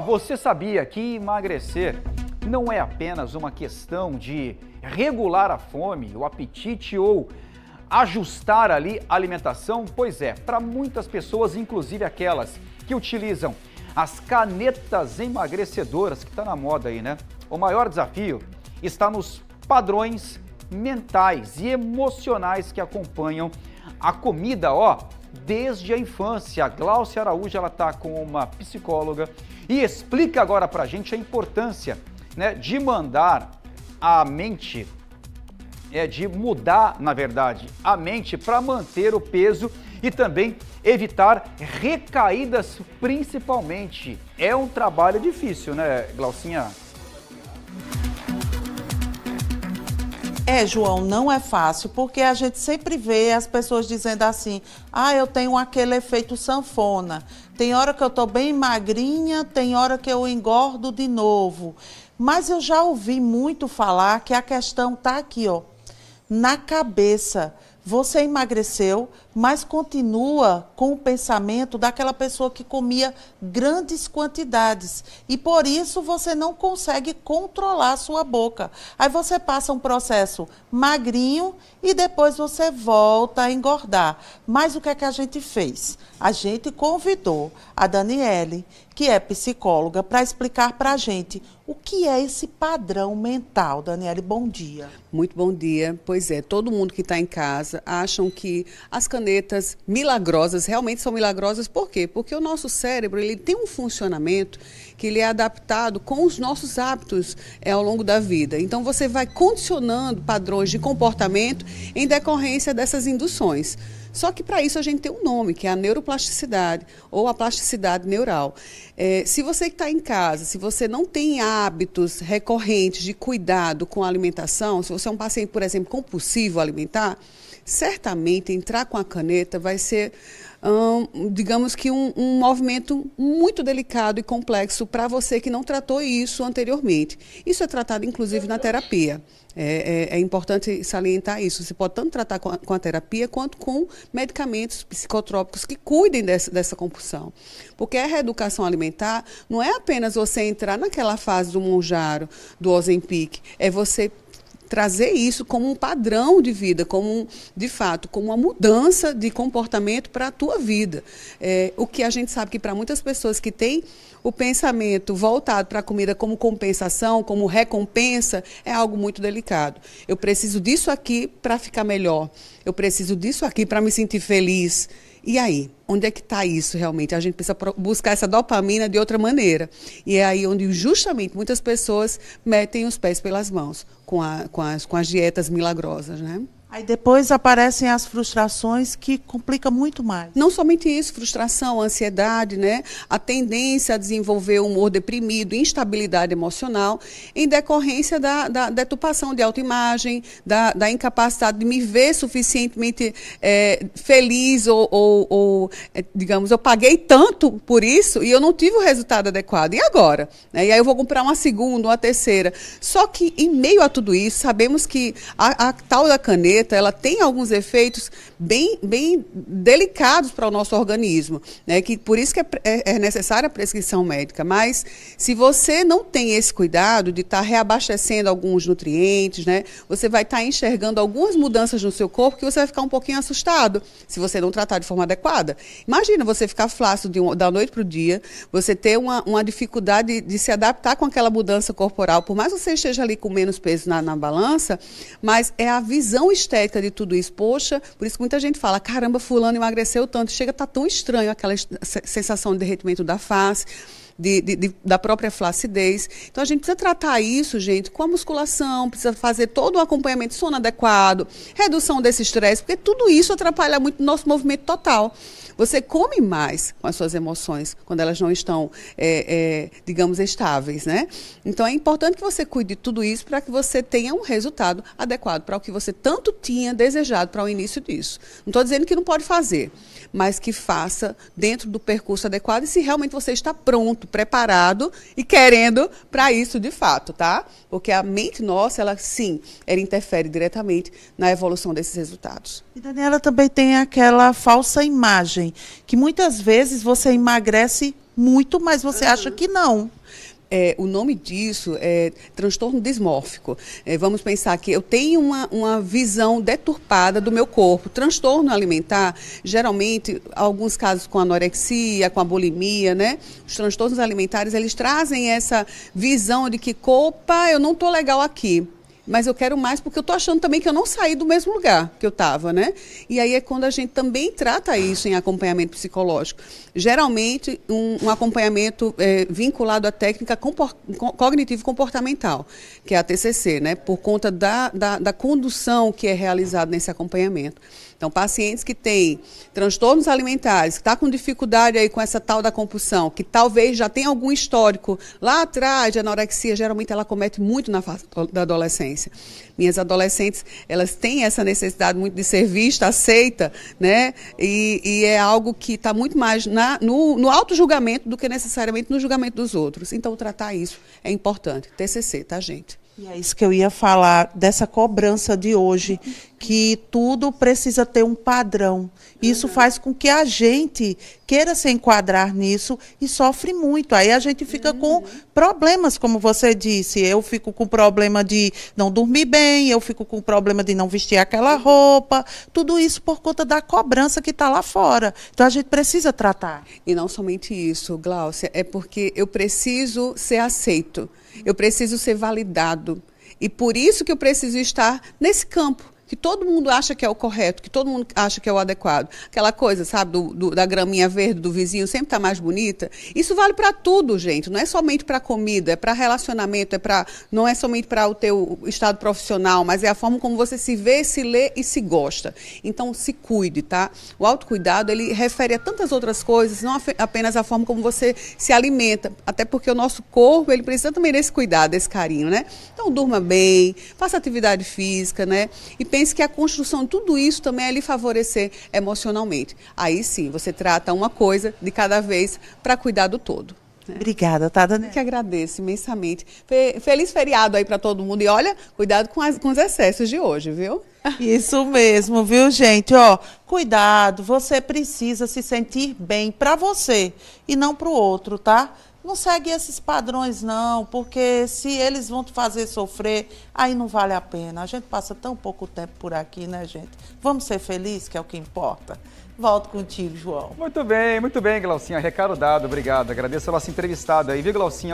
Você sabia que emagrecer não é apenas uma questão de regular a fome, o apetite ou ajustar ali a alimentação? Pois é, para muitas pessoas, inclusive aquelas que utilizam as canetas emagrecedoras, que está na moda aí, né? O maior desafio está nos padrões mentais e emocionais que acompanham a comida, desde a infância. A Glaucia Araújo, ela está com uma psicóloga e explica agora pra gente a importância, né, de mandar a mente, de mudar, na verdade, a mente para manter o peso e também evitar recaídas, principalmente. É um trabalho difícil, né, Glaucinha? João, não é fácil, porque a gente sempre vê as pessoas dizendo assim, eu tenho aquele efeito sanfona, tem hora que eu tô bem magrinha, tem hora que eu engordo de novo. Mas eu já ouvi muito falar que a questão tá aqui, na cabeça. Você emagreceu, mas continua com o pensamento daquela pessoa que comia grandes quantidades. E por isso você não consegue controlar a sua boca. Aí você passa um processo magrinho e depois você volta a engordar. Mas o que é que a gente fez? A gente convidou a Daniele, que é psicóloga, para explicar para a gente o que é esse padrão mental. Daniele, bom dia. Muito bom dia. Pois é, todo mundo que está em casa acham que as canetas milagrosas realmente são milagrosas. Por quê? Porque o nosso cérebro ele tem um funcionamento que ele é adaptado com os nossos hábitos ao longo da vida. Então você vai condicionando padrões de comportamento em decorrência dessas induções. Só que para isso a gente tem um nome, que é a neuroplasticidade ou a plasticidade neural. Se você que está em casa, se você não tem hábitos recorrentes de cuidado com a alimentação, se você é um paciente, por exemplo, compulsivo alimentar, certamente entrar com a caneta vai ser, digamos que um movimento muito delicado e complexo para você que não tratou isso anteriormente. Isso é tratado, inclusive, na terapia. É importante salientar isso. Você pode tanto tratar com a terapia quanto com medicamentos psicotrópicos que cuidem dessa compulsão. Porque a reeducação alimentar não é apenas você entrar naquela fase do Mounjaro, do Ozempic, é você trazer isso como um padrão de vida, de fato, como uma mudança de comportamento para a tua vida. O que a gente sabe que para muitas pessoas que têm o pensamento voltado para a comida como compensação, como recompensa, é algo muito delicado. Eu preciso disso aqui para ficar melhor. Eu preciso disso aqui para me sentir feliz. E aí? Onde é que está isso realmente? A gente precisa buscar essa dopamina de outra maneira. E é aí onde justamente muitas pessoas metem os pés pelas mãos com as dietas milagrosas, né? Aí depois aparecem as frustrações que complicam muito mais. Não somente isso, frustração, ansiedade, né? A tendência a desenvolver humor deprimido, instabilidade emocional, em decorrência da deturpação de autoimagem, da incapacidade de me ver suficientemente feliz digamos, eu paguei tanto por isso e eu não tive o resultado adequado. E agora? E aí eu vou comprar uma segunda, uma terceira. Só que, em meio a tudo isso, sabemos que a tal da caneta, ela tem alguns efeitos bem delicados para o nosso organismo, né? Por isso que é necessária a prescrição médica. Mas se você não tem esse cuidado de estar reabastecendo alguns nutrientes, né? Você vai estar enxergando algumas mudanças no seu corpo que você vai ficar um pouquinho assustado se você não tratar de forma adequada. Imagina você ficar flácido da noite para o dia, você ter uma dificuldade de se adaptar com aquela mudança corporal, por mais que você esteja ali com menos peso na balança, mas é a visão estética de tudo isso. Poxa, por isso que muita gente fala, caramba, fulano emagreceu tanto, chega a estar tão estranho aquela sensação de derretimento da face, da própria flacidez. Então a gente precisa tratar isso, gente, com a musculação, precisa fazer todo o acompanhamento, sono adequado, redução desse estresse, porque tudo isso atrapalha muito o nosso movimento total. Você come mais com as suas emoções quando elas não estão, digamos, estáveis, né? Então é importante que você cuide de tudo isso para que você tenha um resultado adequado para o que você tanto tinha desejado para o início disso. Não estou dizendo que não pode fazer, mas que faça dentro do percurso adequado e se realmente você está pronto, preparado e querendo para isso de fato, tá? Porque a mente nossa, ela interfere diretamente na evolução desses resultados. E Daniela também tem aquela falsa imagem, que muitas vezes você emagrece muito, mas você acha que não. O nome disso é transtorno dismórfico. Vamos pensar que eu tenho uma visão deturpada do meu corpo. Transtorno alimentar, geralmente, alguns casos com anorexia, com a bulimia, né? Os transtornos alimentares, eles trazem essa visão de que, opa, eu não estou legal aqui. Mas eu quero mais porque eu estou achando também que eu não saí do mesmo lugar que eu estava, né? E aí é quando a gente também trata isso em acompanhamento psicológico. Geralmente, um acompanhamento vinculado à técnica cognitivo-comportamental, que é a TCC, né? Por conta da condução que é realizada nesse acompanhamento. Então, pacientes que têm transtornos alimentares, que estão com dificuldade aí com essa tal da compulsão, que talvez já tenha algum histórico lá atrás de anorexia, geralmente ela comete muito na fase da adolescência. Minhas adolescentes, elas têm essa necessidade muito de ser vista, aceita, né? E é algo que está muito mais no auto-julgamento do que necessariamente no julgamento dos outros. Então, tratar isso é importante. TCC, tá, gente? E é isso que eu ia falar, dessa cobrança de hoje, que tudo precisa ter um padrão. Isso faz com que a gente queira se enquadrar nisso e sofre muito. Aí a gente fica com problemas, como você disse. Eu fico com problema de não dormir bem, eu fico com problema de não vestir aquela roupa. Tudo isso por conta da cobrança que está lá fora. Então a gente precisa tratar. E não somente isso, Gláucia, é porque eu preciso ser aceito. Eu preciso ser validado. E por isso que eu preciso estar nesse campo, que todo mundo acha que é o correto, que todo mundo acha que é o adequado. Aquela coisa, sabe, da graminha verde do vizinho sempre está mais bonita. Isso vale para tudo, gente. Não é somente para comida, é para relacionamento, não é somente para o teu estado profissional, mas é a forma como você se vê, se lê e se gosta. Então, se cuide, tá? O autocuidado, ele refere a tantas outras coisas, não apenas a forma como você se alimenta, até porque o nosso corpo, ele precisa também desse cuidado, desse carinho, né? Então, durma bem, faça atividade física, né? E pense que a construção de tudo isso também é lhe favorecer emocionalmente. Aí sim, você trata uma coisa de cada vez para cuidar do todo. Né? Obrigada, tá, Daniela? Eu que agradeço imensamente. Feliz feriado aí para todo mundo. E olha, cuidado com os excessos de hoje, viu? Isso mesmo, viu, gente? Ó, cuidado, você precisa se sentir bem para você e não para o outro, tá? Não segue esses padrões, não, porque se eles vão te fazer sofrer, aí não vale a pena. A gente passa tão pouco tempo por aqui, né, gente? Vamos ser felizes, que é o que importa. Volto contigo, João. Muito bem, Glaucinha. Recado dado, obrigado. Agradeço a nossa entrevistada aí, viu, Glaucinha?